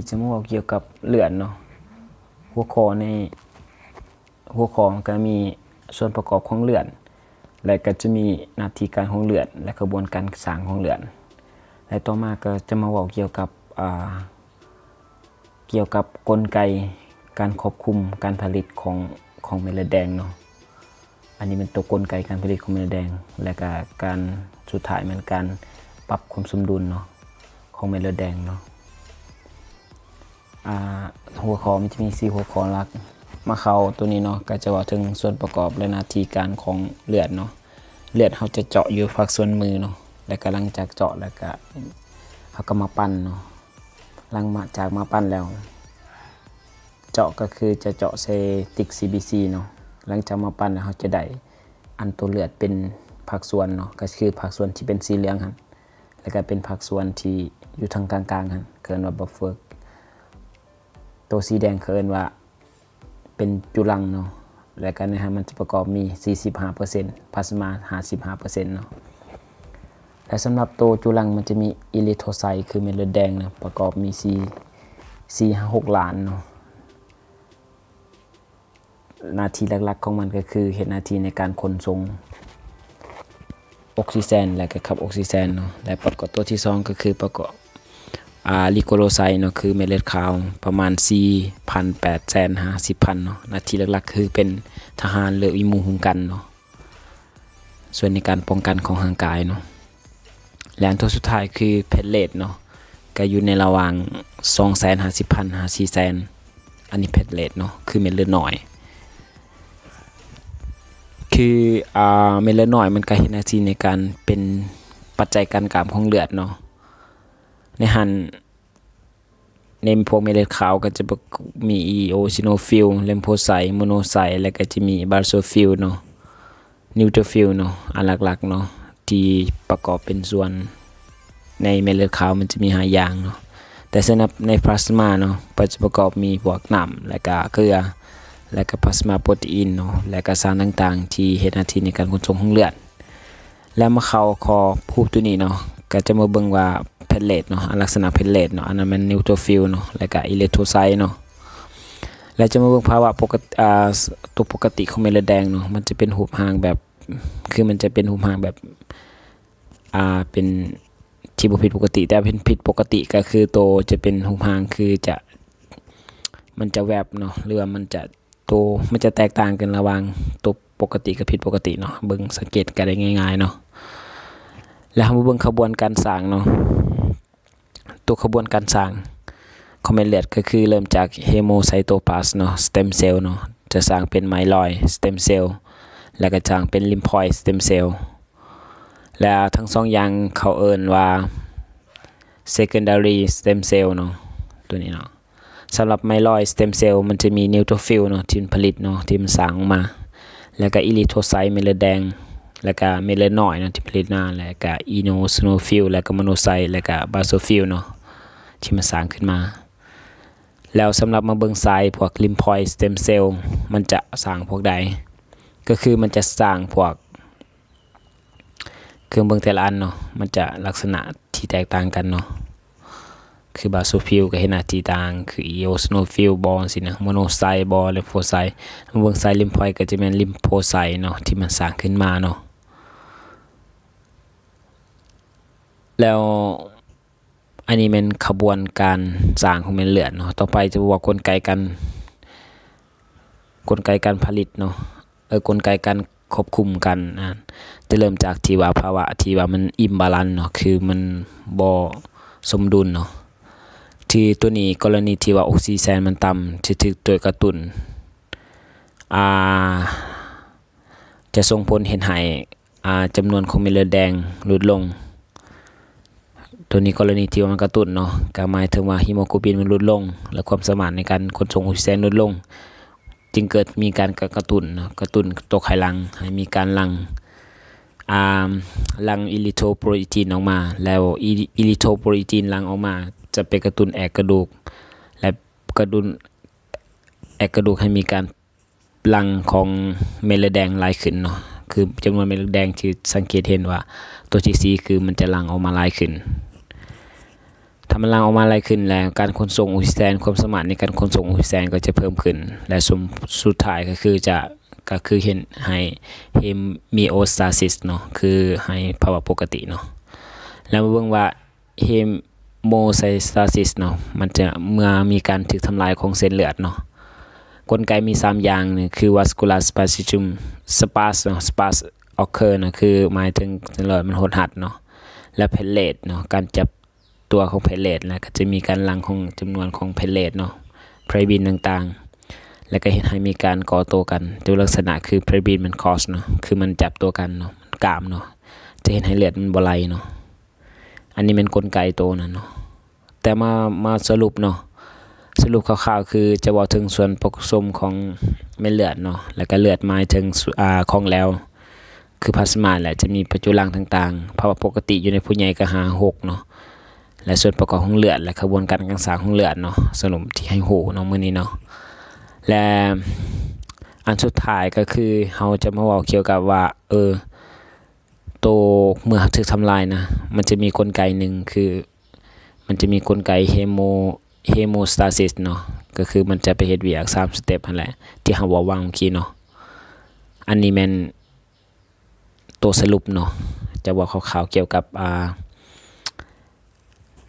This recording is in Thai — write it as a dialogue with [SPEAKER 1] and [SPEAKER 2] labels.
[SPEAKER 1] นี้จะมาเว้าเกี่ยวกับเลือดเนาะหัวข้อในหัวข้อมันก็มีส่วนประกอบของเลือดและก็จะมีหน้าที่การของเลือดและกระบวนการสร้างของเลือดและต่อมาก็จะมาเว้าเกี่ยวกับกลไกการควบคุมการผลิตของเม็ดเลือดแดงเนาะอันนี้เป็นตัวกลไกการผลิตของเม็ดเลือดแดงและก็การสุดท้ายมันการปรับความสมดุลเนาะของเม็ดเลือดแดงเนาะหัวข้อมันจะมี4หัวข้อหลักมาเข้าตัวนี้เนาะก็จะว่าถึงส่วนประกอบและหน้าที่การของเลือดเนาะเลือดเขาจะเจาะอยู่ภาคส่วนมือเนาะแล้วก็หลังจากเจาะแล้วก็เขาก็มาปั้นเนาะหลังจากมาปั้นแล้วเจาะก็คือจะเจาะใส่ติ๊ก CBC เนาะหลังจากมาปั้นแล้วเขาจะได้อันตัวเลือดเป็นภาคส่วนเนาะก็คือภาคส่วนที่เป็นสีเหลืองหั่นแล้วก็เป็นภาคส่วนที่อยู่ทางกลางๆหั่นเกินว่าบัฟเฟอร์ตัวสีแดงเคินว่าเป็นจุลังเนาะและกันนะฮะมันจะประกอบมี 45% พลาสมา 55% เนาะและสำหรับตัวจุลังมันจะมีอิริโทไซต์คือเม็ดเลือดแดงนะประกอบมี4-6 ล้านเนาะหน้าที่หลักๆของมันก็คือเฮ็ดหน้าที่ในการขนส่งออกซิเจนและก็ขับออกซิเจนเนาะและประกอบตัวที่2ก็คือประกอบลิโกโลไซต์เนาะคือเม็ดเลือดขาวประมาณ 4,850,000 เนาะหน้าที่หลักๆคือเป็นทหารหรืออิมูหุงกันเนาะส่วนในการป้องกันของร่างกายเนาะและอันตัวสุดท้ายคือเพลเลตเนาะก็อยู่ในระหว่าง 250,000 หา 400,000 อันนี้เพลเลตเนาะคือเม็ดเลือดน้อยคือเม็ดเลือดน้อยมันก็เฮ็ดหน้าที่ในการเป็นปัจจัยการกำของเลือดเนาะในหันในพวกเม็ดเลือดขาวก็จะมีอีโอซิโนฟิลเลมโฟไซต์โมโนไซต์แล้วก็จะมีบาโซฟิลเนาะนิวโทรฟิลเนาะอันหลักๆเนาะที่ประกอบเป็นส่วนในเม็ดเลือดขาวมันจะมี5อย่างเนาะแต่สำหรับในพลาสมาเนาะจะประกอบมีพวกน้ำและก็เกลือและก็พลาสมาโปรตีนเนาะและก็สารต่างๆที่เฮ็ดหน้าที่ในการขนส่งของเลือดแล้วมาเข้าคอพูดตัวนี้เนาะก็จะมาเบิ่งว่าเพลเลตเนาะลักษณะเพลเลตเนาะอันนั้นมันนิวโทรฟิลเนาะแล้วก็อิเล็กโทรไซต์เนาะแล้วจะมาเบิ่งภาวะปกติตัวปกติของเม็ดเลือดแดงเนาะมันจะเป็นรูปร่างแบบคือมันจะเป็นรูปร่างแบบเป็นที่บ่ผิดปกติแต่เป็นผิดปกติก็คือโตจะเป็นรูปร่างคือมันจะแวบเนาะหรือว่ามันจะแตกต่างกันระหว่างตัวปกติกับผิดปกติเนาะเบิ่งสังเกตกันได้ง่ายๆเนาะแล้วมาเบิ่งขบวนการสร้างเนาะตัวขบวนการสร้างของเม็ดเลือดก็คือเริ่มจากเฮโมไซโตพลาสเนาะสเต็มเซลล์เนาะจะสร้างเป็นไมลอยด์สเต็มเซลล์แล้วก็สร้างเป็นลิมฟอยด์สเต็มเซลล์แล้วทั้ง2อย่างเขาเอิ้นว่า secondary stem cell เนาะตัวนี้เนาะสำหรับไมลอยด์สเต็มเซลล์มันจะมีนิวโทรฟิลเนาะที่ผลิตเนาะที่มันสร้างออกมาแล้วก็อิริโทไซต์เม็ดเลือดแดงแล้วก็เม็ดเลือดน้อยเนาะที่ผลิตมาแล้วก็อีโนสโนฟิลแล้วก็โมโนไซต์แล้วก็บาโซฟิลเนาะที่มันสร้างขึ้นมาแล้วสำหรับมาเบิ่งไซต์พวกลิมฟอยด์สเต็มเซลล์มันจะสร้างพวกใดก็คือมันจะสร้างพวกเครื่องเบิ่งแต่ละอันเนาะมันจะลักษณะที่แตกต่างกันเนาะคือบาโซฟิลก็เห็นหน้าที่ต่างคืออีโอสโนฟิลบอลสินะโมโนไซต์บอลลิมโฟไซต์เบิ่งไซต์ลิมฟอยด์ก็จะเป็นลิมโฟไซต์เนาะที่มันสร้างขึ้นมาเนาะแล้วอันนี้เป็นขบวนการสร้างของเม็ดเลือดเนาะต่อไปจะว่ากลไกการผลิตเนาะกลไกการควบคุมกันจะเริ่มจากที่ว่าภาวะที่ว่ามันอิมบาลานซ์เนาะคือมันบ่สมดุลเนาะที่ตัวนี้กรณีที่ว่าออกซิเจนมันต่ำที่ถูกตัวกระตุ้นจะส่งผลเห็นให้จำนวนของเม็ดเลือดแดงลดลงตัวนี้กรณีที่ว่ามันกระตุ้นเนาะก็หมายถึงว่าฮีโมโกลบินมันลดลงและความสามารถในการขนส่งออกซิเจนลดลงจึงเกิดมีการกระตุ้นเนาะกระตุ้นตัวไขลังให้มีการหลั่งอิริโทโปรตีนออกมาแล้วอิริโทโปรตีนหลั่งออกมาจะไปกระตุ้นแอกกระดูกและกระตุ้นแอกกระดูกให้มีการหลั่งของเม็ดเลือดแดงหลายขึ้นเนาะคือจำนวนเม็ดเลือดแดงที่สังเกตเห็นว่าตัวที่4คือมันจะหลั่งออกมาหลายขึ้น ถ้ามันหลั่งออกมาหลายขึ้นแล้วการขนส่งออกซิเจนความสามารถในการขนส่งออกซิเจนก็จะเพิ่มขึ้นและสุดท้ายก็คือเห็นให้เฮมีโอสตาซิสเนาะคือให้ภาวะปกติเนาะแล้วมาเบิ่งว่าเฮโมไซสตาซิสเนาะมันจะเมื่อมีการถูกทำลายของเส้นเลือดเนาะกลไกมี3อย่างนี่คือ vascular spasticum spas เนาะ spas occur นะคือหมายถึงเส้นเลือดมันหดหัดเนาะและเพลเลตเนาะการจับตัวของเพลเลตนะก็จะมีการหลั่งของจำนวนของเพลเลตเนาะไพรบินต่างๆแล้วก็เห็นให้มีการก่อตัวกันโดยลักษณะคือไพรบินมันคอสเนาะคือมันจับตัวกันเนาะมันกามเนาะจะเห็นให้เลือดมันบ่ไหลเนาะอันนี้เป็นกลไกตัวนั้นเนาะแต่มาสรุปเนาะสรุปคร่าวๆคือจะบอกถึงส่วนผสมของเม็ดเลือดเนาะแล้วก็เลือดหมายถึงของแล้วคือพลาสมาแหละจะมีประจุรังต่างๆภาวะปกติอยู่ในผู้ใหญ่ก็6เนาะและส่วนประกอบของเลือดและกระบวนการการสร้างของเลือดเนาะสรุปที่ให้หูเนาะมื้อนี้เนาะและอันสุดท้ายก็คือเฮาจะมาเว้าเกี่ยวกับว่าโตเมื่อถูกทำลายนะมันจะมีกลไกหนึ่งคือมันจะมีกลไกเฮโมสตาซิสเนาะก็คือมันจะไปเฮ็ดเวียก3สเต็ปนั่นแหละที่เฮาบอกว่าเมื่อกี้เนาะอันนี้แม่นตัวสรุปเนาะจะบอกคร่าวๆเกี่ยวกับ